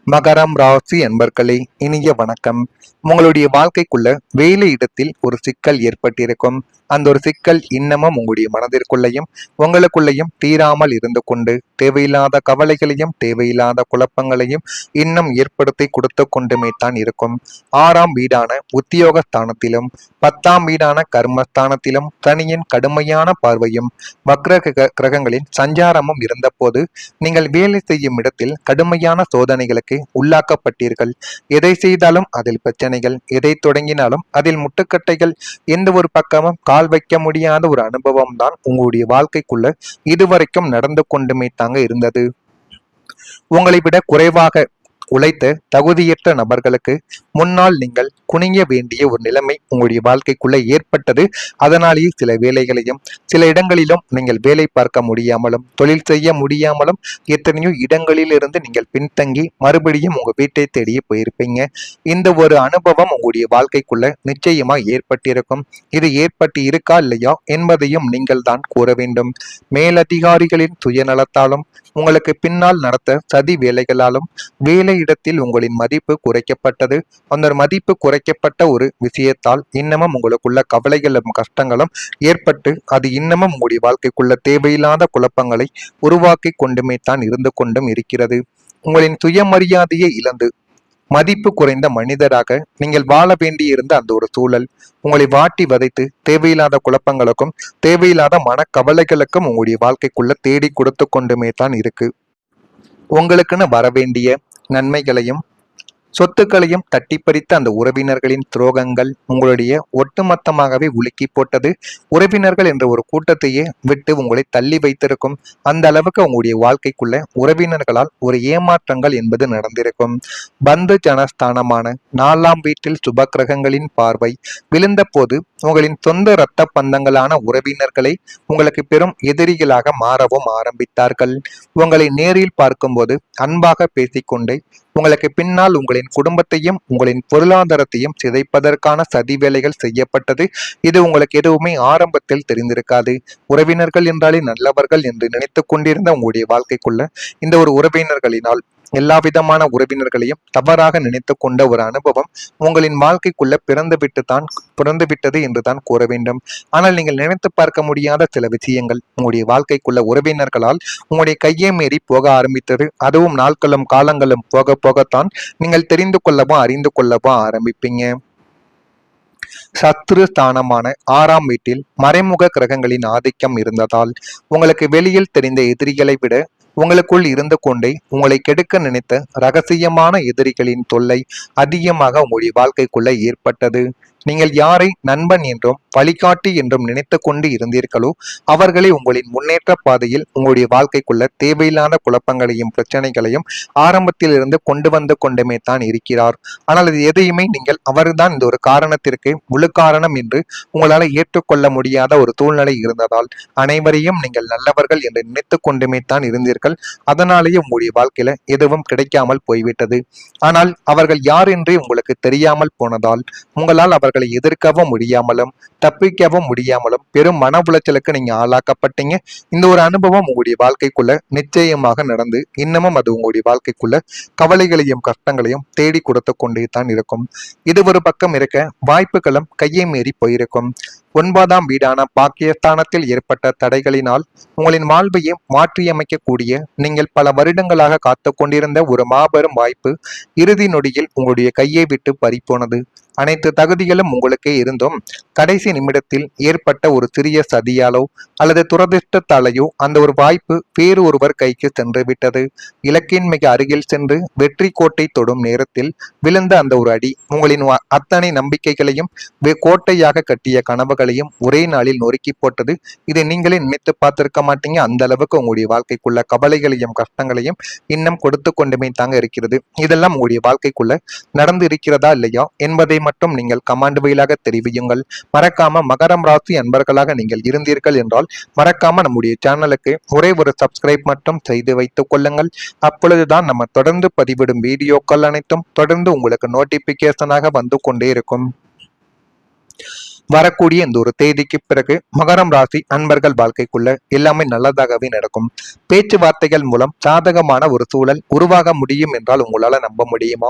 மகரம் ராசி அன்பர்களே, இனிய வணக்கம். உங்களுடைய வாழ்க்கைக்குள்ள வேலை இடத்தில் ஒரு சிக்கல் ஏற்பட்டிருக்கும். அந்த ஒரு சிக்கல் இன்னமும் உங்களுடைய மனதிற்குள்ளேயும் உங்களுக்குள்ளேயும் தீராமல் இருந்து கொண்டு தேவையில்லாத கவலைகளையும் தேவையில்லாத குழப்பங்களையும் இன்னும் ஏற்படுத்தி கொடுத்து கொண்டுமே தான் இருக்கும். 6ஆம் வீடான உத்தியோக ஸ்தானத்திலும் 10ஆம் வீடான கர்மஸ்தானத்திலும் சனியின் கடுமையான பார்வையும் வக்ர கிரகங்களின் சஞ்சாரமும் இருந்தபோது நீங்கள் வேலை செய்யும் இடத்தில் கடுமையான சோதனைகளுக்கு உள்ளாக்கப்பட்டீர்கள். எதை செய்தாலும் அதில் பிரச்சனைகள், எதை தொடங்கினாலும் அதில் முட்டுக்கட்டைகள், எந்த ஒரு பக்கமும் கால் வைக்க முடியாத ஒரு அனுபவம் தான் உங்களுடைய வாழ்க்கைக்குள்ள இதுவரைக்கும் நடந்து கொண்டுமே தாங்க இருந்தது. உங்களை விட குறைவாக உழைத்த தகுதியற்ற நபர்களுக்கு முன்னால் நீங்கள் குனிய வேண்டிய ஒரு நிலைமை உங்களுடைய வாழ்க்கைக்குள்ள ஏற்பட்டது. அதனாலேயே சில வேலைகளையும் சில இடங்களிலும் நீங்கள் வேலை பார்க்க முடியாமலும் தொழில் செய்ய முடியாமலும் எத்தனையோ இடங்களிலிருந்து நீங்கள் பின்தங்கி மறுபடியும் உங்க வீட்டை தேடியே போயிருப்பீங்க. இந்த ஒரு அனுபவம் உங்களுடைய வாழ்க்கைக்குள்ள நிச்சயமா ஏற்பட்டிருக்கும். இது ஏற்பட்டு இருக்கா இல்லையா என்பதையும் நீங்கள் தான் கூற வேண்டும். மேலதிகாரிகளின் சுயநலத்தாலும் உங்களுக்கு பின்னால் நடத்த சதி வேலைகளாலும் வேலை இடத்தில் உங்களின் மதிப்பு குறைக்கப்பட்டது. அந்த மதிப்பு குறைக்கப்பட்ட ஒரு விஷயத்தால் இன்னமும் உங்களுக்குள்ள கவலைகளும் கஷ்டங்களும் ஏற்பட்டு அது இன்னமும் உங்களுடைய வாழ்க்கைக்குள்ள தேவையில்லாத குழப்பங்களை உருவாக்கி கொண்டுமே தான் இருந்து கொண்டும் இருக்கிறது. உங்களின் சுயமரியாதையை இழந்து மதிப்பு குறைந்த மனிதராக நீங்கள் வாழ வேண்டியிருந்த அந்த ஒரு சூழல் உங்களை வாட்டி வதைத்து தேவையில்லாத குழப்பங்களுக்கும் தேவையில்லாத மனக்கவலைகளுக்கும் உங்களுடைய வாழ்க்கைக்குள்ள தேடி கொடுத்து கொண்டுமே தான் இருக்கு. உங்களுக்குன்னு வரவேண்டிய நன்மைகளையும் சொத்துக்களையும் தட்டி பறித்த அந்த உறவினர்களின் துரோகங்கள் உங்களுடைய ஒட்டுமொத்தமாகவே உலுக்கி போட்டது. உறவினர்கள் என்ற ஒரு கூட்டத்தையே விட்டு உங்களை தள்ளி வைத்திருக்கும். அந்த அளவுக்கு உங்களுடைய வாழ்க்கைக்குள்ள உறவினர்களால் ஒரு ஏமாற்றங்கள் என்பது நடந்திருக்கும். பந்து ஜனஸ்தானமான 4ஆம் வீட்டில் சுப கிரகங்களின் பார்வை விழுந்த போது உங்களின் சொந்த இரத்த பந்தங்களான உறவினர்களை உங்களுக்கு பெரும் எதிரிகளாக மாறவும் ஆரம்பித்தார்கள். உங்களை நேரில் பார்க்கும்போது அன்பாக பேசிக்கொண்டே உங்களுக்கு பின்னால் உங்களின் குடும்பத்தையும் உங்களின் பொருளாதாரத்தையும் சிதைப்பதற்கான சதி வேலைகள் செய்யப்பட்டது. இது உங்களுக்கு எதுவுமே ஆரம்பத்தில் தெரிந்திருக்காது. உறவினர்கள் என்றாலே நல்லவர்கள் என்று நினைத்து கொண்டிருந்த உங்களுடைய வாழ்க்கைக்குள்ள இந்த ஒரு உறவினர்களினால் எல்லா விதமான உறவினர்களையும் தவறாக நினைத்து கொண்ட ஒரு அனுபவம் உங்களின் வாழ்க்கைக்குள்ள பிறந்து விட்டது என்றுதான் கூற வேண்டும். ஆனால் நீங்கள் நினைத்து பார்க்க முடியாத சில விஷயங்கள் உங்களுடைய வாழ்க்கைக்குள்ள உறவினர்களால் உங்களுடைய கையை மீறி போக ஆரம்பித்தது. அதுவும் நாட்களும் காலங்களும் போக போகத்தான் நீங்கள் தெரிந்து கொள்ளவும் அறிந்து கொள்ளவும் ஆரம்பிப்பீங்க. சத்ரு ஸ்தானமான 6ஆம் வீட்டில் மறைமுக கிரகங்களின் ஆதிக்கம் இருந்ததால் உங்களுக்கு வெளியில் தெரிந்த எதிரிகளை விட உங்களுக்குள் இருந்து கொண்டே உங்களை கெடுக்க நினைத்த ரகசியமான எதிரிகளின் தொல்லை அதிகமாக உங்களுடைய வாழ்க்கைக்குள்ள ஏற்பட்டது. நீங்கள் யாரை நண்பன் என்றும் வழிகாட்டி என்றும் நினைத்து கொண்டு இருந்தீர்களோ அவர்களை உங்களின் முன்னேற்ற பாதையில் உங்களுடைய வாழ்க்கைக்குள்ள தேவையில்லாத குழப்பங்களையும் பிரச்சனைகளையும் ஆரம்பத்தில் இருந்து கொண்டு வந்து கொண்டுமே தான் இருக்கிறார். ஆனால் அது எதையுமே நீங்கள் அவர்தான் இந்த ஒரு காரணத்திற்கு முழு காரணம் என்று உங்களால் ஏற்றுக்கொள்ள முடியாத ஒரு சூழ்நிலை இருந்ததால் அனைவரையும் நீங்கள் நல்லவர்கள் என்று நினைத்து கொண்டுமே தான் இருந்தீர்கள். அதனாலேயே உங்களுடைய வாழ்க்கையில எதுவும் கிடைக்காமல் போய்விட்டது. ஆனால் அவர்கள் யார் என்றே உங்களுக்கு தெரியாமல் போனதால் உங்களால் அவர்களை எதிர்க்கவும் முடியாமலும் தப்பிக்கவும் முடியாமலும் பெரும் மன உளைச்சலுக்கு நீங்க ஆளாக்கப்பட்டீங்க. இந்த ஒரு அனுபவம் உங்களுடைய வாழ்க்கைக்குள்ள நிச்சயமாக நடந்து இன்னமும் அது உங்களுடைய வாழ்க்கைக்குள்ள கவலைகளையும் கஷ்டங்களையும் தேடி கொடுத்து கொண்டே தான் இருக்கும். இது ஒரு பக்கம் இருக்க வாய்ப்புகளும் கையை மீறி போயிருக்கும். 9ஆம் வீடான பாக்கியஸ்தானத்தில் ஏற்பட்ட தடைகளினால் உங்களின் வாழ்வையை மாற்றியமைக்கக்கூடிய நீங்கள் பல வருடங்களாக காத்து கொண்டிருந்த ஒரு மாபெரும் வாய்ப்பு இறுதி நொடியில் உங்களுடைய கையை விட்டு பறிப்போனது. அனைத்து தகுதிகளும் உங்களுக்கே இருந்தும் கடைசி நிமிடத்தில் ஏற்பட்ட ஒரு சிறிய சதியாலோ அல்லது துரதிர்ஷ்டத்தாலேயோ அந்த ஒரு வாய்ப்பு வேறு ஒருவர் கைக்கு சென்று விட்டது. இலக்கின் மிக அருகில் சென்று வெற்றி கோட்டை தொடும் நேரத்தில் விழுந்த அந்த ஒரு அடி உங்களின் அத்தனை நம்பிக்கைகளையும் கோட்டையாக கட்டிய கனவுகளையும் ஒரே நாளில் நொறுக்கி போட்டது. இதை நீங்களே நினைத்து பார்த்திருக்க மாட்டீங்க. அந்த அளவுக்கு உங்களுடைய வாழ்க்கைக்குள்ள கவலைகளையும் கஷ்டங்களையும் இன்னும் கொடுத்து கொண்டுமே தாங்க இருக்கிறது. இதெல்லாம் உங்களுடைய வாழ்க்கைக்குள்ள நடந்து இருக்கிறதா இல்லையா என்பதை மட்டும் நீங்கள் கமாண்ட் வழியாக தெரிவியுங்கள். மறக்காம மகரம் ராசி அன்பர்களாக நீங்கள் இருந்தீர்கள் என்றால் மறக்காம நம்முடைய சேனலுக்கு ஒரே ஒரு சப்ஸ்கிரைப் மட்டும் செய்து வைத்துக் கொள்ளுங்கள். அப்பொழுதுதான் நம்ம தொடர்ந்து பதிவிடும் வீடியோக்கள் அனைத்தும் தொடர்ந்து உங்களுக்கு நோட்டிபிகேஷனாக வந்து கொண்டே இருக்கும். வரக்கூடிய இந்த ஒரு தேதிக்கு பிறகு மகரம் ராசி அன்பர்கள் வாழ்க்கைக்குள்ள எல்லாமே நல்லதாகவே நடக்கும். பேச்சுவார்த்தைகள் மூலம் சாதகமான ஒரு சூழல் உருவாக முடியும் என்றால் உங்களால நம்ப முடியுமா?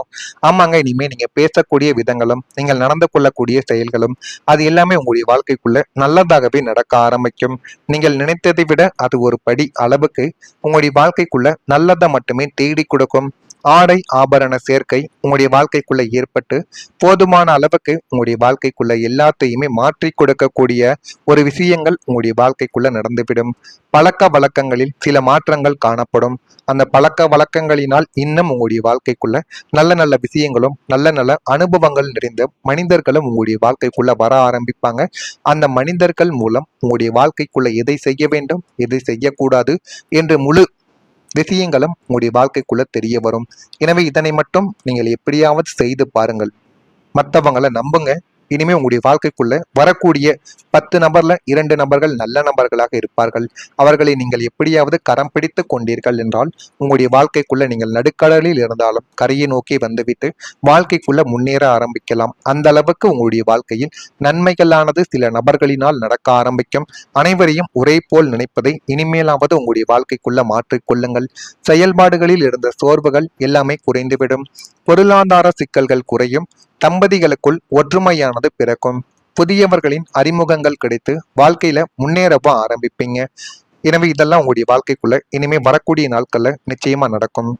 ஆமாங்க, இனிமே நீங்க பேசக்கூடிய விதங்களும் நீங்கள் நடந்து கொள்ளக்கூடிய செயல்களும் அது எல்லாமே உங்களுடைய வாழ்க்கைக்குள்ள நல்லதாகவே நடக்க ஆரம்பிக்கும். நீங்கள் நினைத்ததை விட அது ஒரு படி அளவுக்கு உங்களுடைய வாழ்க்கைக்குள்ள நல்லதை மட்டுமே தேடி கொடுக்கும். ஆடை ஆபரண சேர்க்கை உங்களுடைய வாழ்க்கைக்குள்ள ஏற்பட்டு போதுமான அளவுக்கு உங்களுடைய வாழ்க்கைக்குள்ள எல்லாத்தையுமே மாற்றி கொடுக்கக்கூடிய ஒரு விஷயங்கள் உங்களுடைய வாழ்க்கைக்குள்ள நடந்துவிடும். பழக்க வழக்கங்களில் சில மாற்றங்கள் காணப்படும். அந்த பழக்க வழக்கங்களினால் இன்னும் உங்களுடைய வாழ்க்கைக்குள்ள நல்ல நல்ல விஷயங்களும் நல்ல நல்ல அனுபவங்கள் நிறைந்த மனிதர்களும் உங்களுடைய வாழ்க்கைக்குள்ள வர ஆரம்பிப்பாங்க. அந்த மனிதர்கள் மூலம் உங்களுடைய வாழ்க்கைக்குள்ள எதை செய்ய வேண்டும், எதை செய்யக்கூடாது என்று முழு விஷயங்களும் உங்களுடைய வாழ்க்கைக்குள்ள தெரிய வரும். எனவே இதனை மட்டும் நீங்கள் எப்படியாவது செய்து பாருங்கள். மற்றவங்களை நம்புங்க. இனிமே உங்களுடைய வாழ்க்கைக்குள்ள வரக்கூடிய 10 நபர்ல 2 நபர்கள் நல்ல நபர்களாக இருப்பார்கள். அவர்களை நீங்கள் எப்படியாவது கரம் பிடித்து கொண்டீர்கள் என்றால் உங்களுடைய வாழ்க்கைக்குள்ள நீங்கள் நடுக்கடலில் இருந்தாலும் கரையை நோக்கி வந்துவிட்டு வாழ்க்கைக்குள்ள முன்னேற ஆரம்பிக்கலாம். அந்த அளவுக்கு உங்களுடைய வாழ்க்கையில் நன்மைகளானது சில நபர்களினால் நடக்க ஆரம்பிக்கும். அனைவரையும் ஒரே போல் நினைப்பதை இனிமேலாவது உங்களுடைய வாழ்க்கைக்குள்ள மாற்றிக்கொள்ளுங்கள். செயல்பாடுகளில் இருந்த சோர்வுகள் எல்லாமே குறைந்துவிடும். பொருளாதார சிக்கல்கள் குறையும். தம்பதிகளுக்குள் ஒற்றுமையானது பிறக்கும். புதியவர்களின் அறிமுகங்கள் கிடைத்து வாழ்க்கையில முன்னேறவும் ஆரம்பிப்பீங்க. எனவே இதெல்லாம் உங்களுடைய வாழ்க்கைக்குள்ள இனிமே வரக்கூடிய நாட்கள்ல நிச்சயமா நடக்கும்.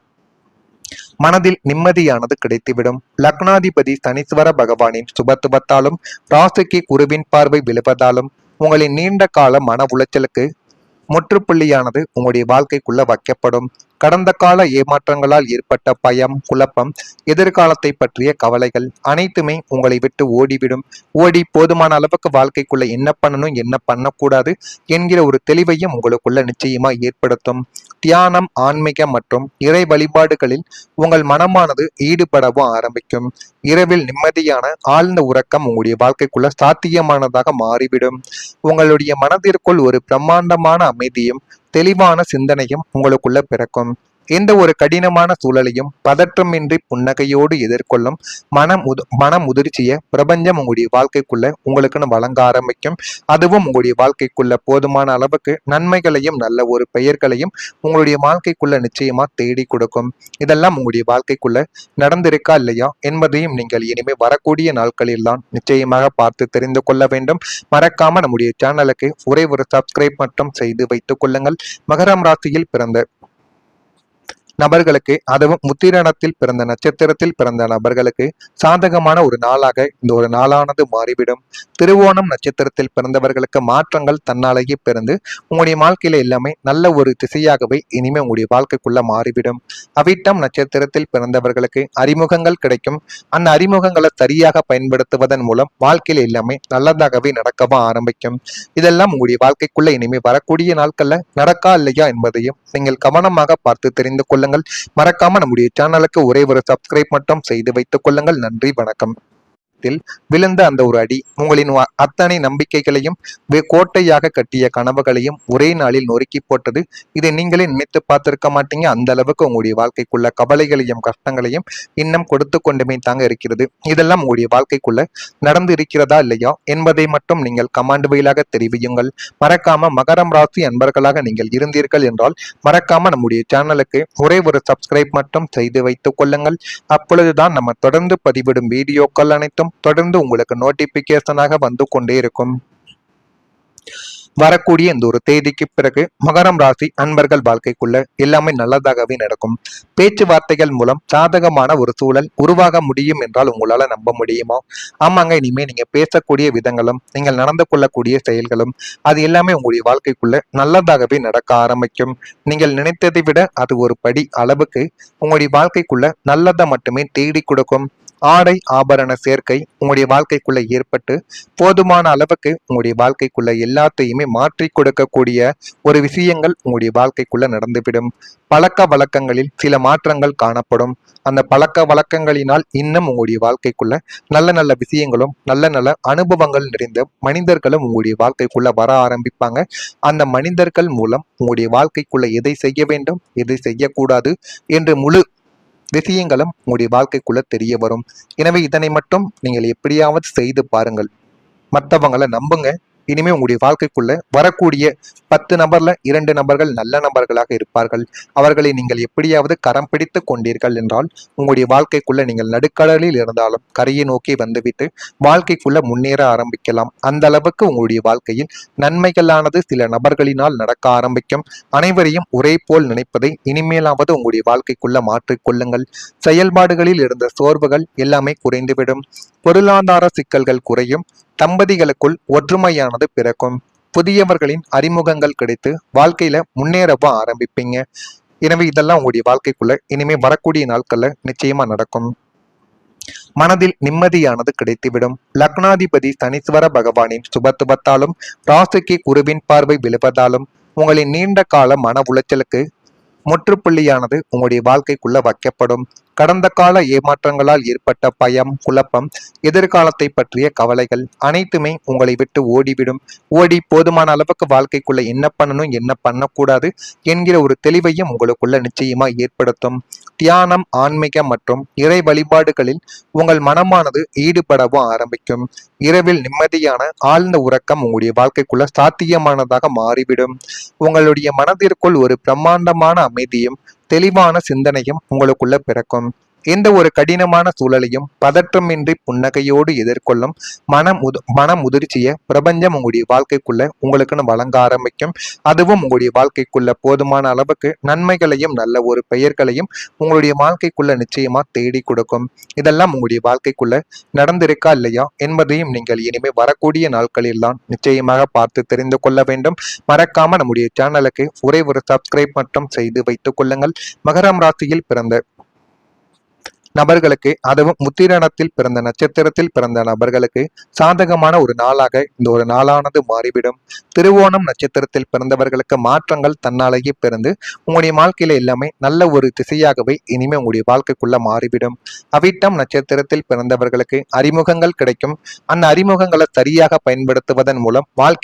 மனதில் நிம்மதியானது கிடைத்துவிடும். லக்னாதிபதி சனீஸ்வர பகவானின் சுபத்துவத்தாலும் ராசிக்கு குருவின் பார்வை விழுவதாலும் உங்களின் நீண்ட கால மன உளைச்சலுக்கு முற்றுப்புள்ளியானது உங்களுடைய வாழ்க்கைக்குள்ள வைக்கப்படும். கடந்த கால ஏமாற்றங்களால் ஏற்பட்ட பயம், குழப்பம், எதிர்காலத்தை பற்றிய கவலைகள் அனைத்துமே உங்களை விட்டு ஓடிவிடும். ஓடி போதுமான அளவுக்கு வாழ்க்கைக்குள்ள என்ன பண்ணணும், என்ன பண்ணக்கூடாது என்கிற ஒரு தெளிவையும் உங்களுக்குள்ள நிச்சயமா ஏற்படுத்தும். தியானம், ஆன்மீகம் மற்றும் இறை வழிபாடுகளில் உங்கள் மனமானது ஈடுபடவும் ஆரம்பிக்கும். இரவில் நிம்மதியான ஆழ்ந்த உறக்கம் உங்களுடைய வாழ்க்கைக்குள்ள சாத்தியமானதாக மாறிவிடும். உங்களுடைய மனதிற்குள் ஒரு பிரம்மாண்டமான அமைதியும் தெளிவான சிந்தனையும் உங்களுக்குள்ள பிறக்கும். எந்த ஒரு கடினமான சூழலையும் பதற்றமின்றி புன்னகையோடு எதிர்கொள்ளும் மன முதிர்ச்சியை பிரபஞ்சம் உங்களுடைய வாழ்க்கைக்குள்ள உங்களுக்குன்னு வழங்க ஆரம்பிக்கும். அதுவும் உங்களுடைய வாழ்க்கைக்குள்ள போதுமான அளவுக்கு நன்மைகளையும் நல்ல ஒரு பெயர்களையும் உங்களுடைய வாழ்க்கைக்குள்ள நிச்சயமா தேடி கொடுக்கும். இதெல்லாம் உங்களுடைய வாழ்க்கைக்குள்ள நடந்திருக்கா இல்லையா என்பதையும் நீங்கள் இனிமே வரக்கூடிய நாட்களில் தான் நிச்சயமாக பார்த்து தெரிந்து கொள்ள வேண்டும். மறக்காம நம்முடைய சேனலுக்கு ஒரே ஒரு சப்ஸ்கிரைப் மட்டும் செய்து வைத்துக் கொள்ளுங்கள். மகரம் ராசியில் பிறந்த நபர்களுக்கு, அதுவும் முத்திரணத்தில் பிறந்த நட்சத்திரத்தில் பிறந்த நபர்களுக்கு சாதகமான ஒரு நாளாக இந்த ஒரு நாளானது மாறிவிடும். திருவோணம் நட்சத்திரத்தில் பிறந்தவர்களுக்கு மாற்றங்கள் தன்னாலேயே பிறந்து உங்களுடைய வாழ்க்கையில எல்லாமே நல்ல ஒரு திசையாகவே இனிமே உங்களுடைய வாழ்க்கைக்குள்ள மாறிவிடும். அவிட்டம் நட்சத்திரத்தில் பிறந்தவர்களுக்கு அறிமுகங்கள் கிடைக்கும். அந்த அறிமுகங்களை சரியாக பயன்படுத்துவதன் மூலம் வாழ்க்கையில எல்லாமே நல்லதாகவே நடக்கவும் ஆரம்பிக்கும். இதெல்லாம் உங்களுடைய வாழ்க்கைக்குள்ள இனிமே வரக்கூடிய நாட்கள்ல நடக்கா இல்லையா என்பதையும் நீங்கள் கவனமாக பார்த்து தெரிந்து கொள்ள. மறக்காம நம்முடைய சேனலுக்கு ஒரே ஒரு சப்ஸ்கிரைப் மட்டும் செய்து வைத்துக் கொள்ளுங்கள். நன்றி, வணக்கம். விழுந்த அந்த ஒரு அடி உங்களின் அத்தனை நம்பிக்கைகளையும் கோட்டையாக கட்டிய கனவுகளையும் ஒரே நாளில் நொறுக்கி போட்டது. இதை நீங்களே நினைத்து பார்த்திருக்க மாட்டீங்க. அந்த அளவுக்கு உங்களுடைய வாழ்க்கைக்குள்ள கவலைகளையும் கஷ்டங்களையும் இன்னும் கொடுத்து கொண்டுமே தாங்க இருக்கிறது. இதெல்லாம் உங்களுடைய வாழ்க்கைக்குள்ள நடந்து இருக்கிறதா இல்லையா என்பதை மட்டும் நீங்கள் கமாண்ட் வழியாக தெரிவியுங்கள். மறக்காம மகரம் ராசி அன்பர்களாக நீங்கள் இருந்தீர்கள் என்றால் மறக்காம நம்முடைய சேனலுக்கு ஒரே ஒரு சப்ஸ்கிரைப் மட்டும் செய்து வைத்துக் கொள்ளுங்கள். அப்பொழுதுதான் நம்ம தொடர்ந்து பதிவிடும் வீடியோக்கள் அனைத்தும் தொடர்ந்து உங்களுக்கு நோட்டிபிகேஷனாக வந்து கொண்டே இருக்கும். வரக்கூடிய இந்த ஒரு தேதிக்கு பிறகு மகரம் ராசி அன்பர்கள் வாழ்க்கைக்குள்ள எல்லாமே நல்லதாகவே நடக்கும். பேச்சுவார்த்தைகள் மூலம் சாதகமான ஒரு சூழல் உருவாக முடியும் என்றால் உங்களால நம்ப முடியுமா? ஆமாங்க, இனிமே நீங்க பேசக்கூடிய விதங்களும் நீங்கள் நடந்து கொள்ளக்கூடிய செயல்களும் அது எல்லாமே உங்களுடைய வாழ்க்கைக்குள்ள நல்லதாகவே நடக்க ஆரம்பிக்கும். நீங்கள் நினைத்ததை விட அது ஒரு படி அளவுக்கு உங்களுடைய வாழ்க்கைக்குள்ள நல்லதை மட்டுமே தேடி கொடுக்கும். ஆடை ஆபரண சேர்க்கை உங்களுடைய வாழ்க்கைக்குள்ள ஏற்பட்டு போதுமான அளவுக்கு உங்களுடைய வாழ்க்கைக்குள்ள எல்லாத்தையுமே மாற்றி கொடுக்கக்கூடிய ஒரு விஷயங்கள் உங்களுடைய வாழ்க்கைக்குள்ள நடந்துவிடும். பழக்க வழக்கங்களில் சில மாற்றங்கள் காணப்படும். அந்த பழக்க வழக்கங்களினால் இன்னும் உங்களுடைய வாழ்க்கைக்குள்ள நல்ல நல்ல விஷயங்களும் நல்ல நல்ல அனுபவங்கள் நிறைந்த மனிதர்களும் உங்களுடைய வாழ்க்கைக்குள்ள வர ஆரம்பிப்பாங்க. அந்த மனிதர்கள் மூலம் உங்களுடைய வாழ்க்கைக்குள்ள எதை செய்ய வேண்டும், எதை செய்யக்கூடாது என்று முழு விஷயங்களும் உங்களுடைய வாழ்க்கைக்குள்ள தெரிய வரும். எனவே இதனை மட்டும் நீங்கள் எப்படியாவது செய்து பாருங்கள். மற்றவங்களை நம்புங்க. இனிமே உங்களுடைய வாழ்க்கைக்குள்ள வரக்கூடிய 10 நபர்ல 2 நபர்கள் நல்ல நபர்களாக இருப்பார்கள். அவர்களை நீங்கள் எப்படியாவது கரம் பிடித்து கொண்டீர்கள் என்றால் உங்களுடைய வாழ்க்கைக்குள்ள நீங்கள் நடுக்கடலில் இருந்தாலும் கரையை நோக்கி வந்துவிட்டு வாழ்க்கைக்குள்ள முன்னேற ஆரம்பிக்கலாம். அந்த அளவுக்கு உங்களுடைய வாழ்க்கையில் நன்மைகளானது சில நபர்களினால் நடக்க ஆரம்பிக்கும். அனைவரையும் ஒரே போல் நினைப்பதை இனிமேலாவது உங்களுடைய வாழ்க்கைக்குள்ள மாற்றிக்கொள்ளுங்கள். செயல்பாடுகளில் இருந்த சோர்வுகள் எல்லாமே குறைந்துவிடும். பொருளாதார சிக்கல்கள் குறையும். தம்பதிகளுக்குள் ஒற்றுமையானது பிறக்கும். புதியவர்களின் அறிமுகங்கள் கிடைத்து வாழ்க்கையில முன்னேறவும் ஆரம்பிப்பீங்க. எனவே இதெல்லாம் உங்களுடைய வாழ்க்கைக்குள்ள இனிமே வரக்கூடிய நாட்கள்ல நிச்சயமா நடக்கும். மனதில் நிம்மதியானது கிடைத்துவிடும். லக்னாதிபதி சனீஸ்வர பகவானின் சுபத்துவத்தாலும் ராசிக்கு குருவின் பார்வை விழுவதாலும் உங்களின் நீண்ட கால மன உளைச்சலுக்கு முற்றுப்புள்ளியானது உங்களுடைய வாழ்க்கைக்குள்ள வைக்கப்படும். கடந்த கால ஏமாற்றங்களால் ஏற்பட்ட பயம், குழப்பம், எதிர்காலத்தை பற்றிய கவலைகள் அனைத்துமே உங்களை விட்டு ஓடிவிடும். ஓடி போதுமான அளவுக்கு வாழ்க்கைக்குள்ள என்ன பண்ணணும் என்ன பண்ணக்கூடாது என்கிற ஒரு தெளிவையும் உங்களுக்குள்ள நிச்சயமா ஏற்படுத்தும். தியானம், ஆன்மீகம் மற்றும் இறை வழிபாடுகளில் உங்கள் மனமானது ஈடுபடவும் ஆரம்பிக்கும். இரவில் நிம்மதியான ஆழ்ந்த உறக்கம் உங்களுடைய வாழ்க்கைக்குள்ள சாத்தியமானதாக மாறிவிடும். உங்களுடைய மனதிற்குள் ஒரு பிரம்மாண்டமான அமைதியும் தெளிவான சிந்தனையும் உங்களுக்குள்ள பிறக்கும். எந்த ஒரு கடினமான சூழலையும் பதற்றமின்றி புன்னகையோடு எதிர்கொள்ளும் மன முதிர்ச்சியை பிரபஞ்சம் உங்களுடைய வாழ்க்கைக்குள்ள உங்களுக்குன்னு வழங்க ஆரம்பிக்கும். அதுவும் உங்களுடைய வாழ்க்கைக்குள்ள போதுமான அளவுக்கு நன்மைகளையும் நல்ல ஒரு பெயர்களையும் உங்களுடைய வாழ்க்கைக்குள்ள நிச்சயமா தேடி கொடுக்கும். இதெல்லாம் உங்களுடைய வாழ்க்கைக்குள்ள நடந்திருக்கா இல்லையா என்பதையும் நீங்கள் இனிமே வரக்கூடிய நாட்களில் தான் நிச்சயமாக பார்த்து தெரிந்து கொள்ள வேண்டும். மறக்காம நம்முடைய சேனலுக்கு ஒரே ஒரு சப்ஸ்கிரைப் மட்டும் செய்து வைத்துக் கொள்ளுங்கள். மகரம் ராசியில் பிறந்த நபர்களுக்கு, அதுவும் உத்திராடத்தில் பிறந்த நட்சத்திரத்தில் பிறந்த நபர்களுக்கு சாதகமான ஒரு நாளாக இந்த ஒரு நாளானது மாறிவிடும். திருவோணம் நட்சத்திரத்தில் பிறந்தவர்களுக்கு மாற்றங்கள் தன்னாலேயே பிறந்து உங்களுடைய வாழ்க்கையில எல்லாமே நல்ல ஒரு திசையாகவே இனிமே உங்களுடைய வாழ்க்கைக்குள்ள மாறிவிடும். அவிட்டம் நட்சத்திரத்தில் பிறந்தவர்களுக்கு அறிமுகங்கள் கிடைக்கும். அந்த அறிமுகங்களை சரியாக பயன்படுத்துவதன் மூலம் வாழ்க்கை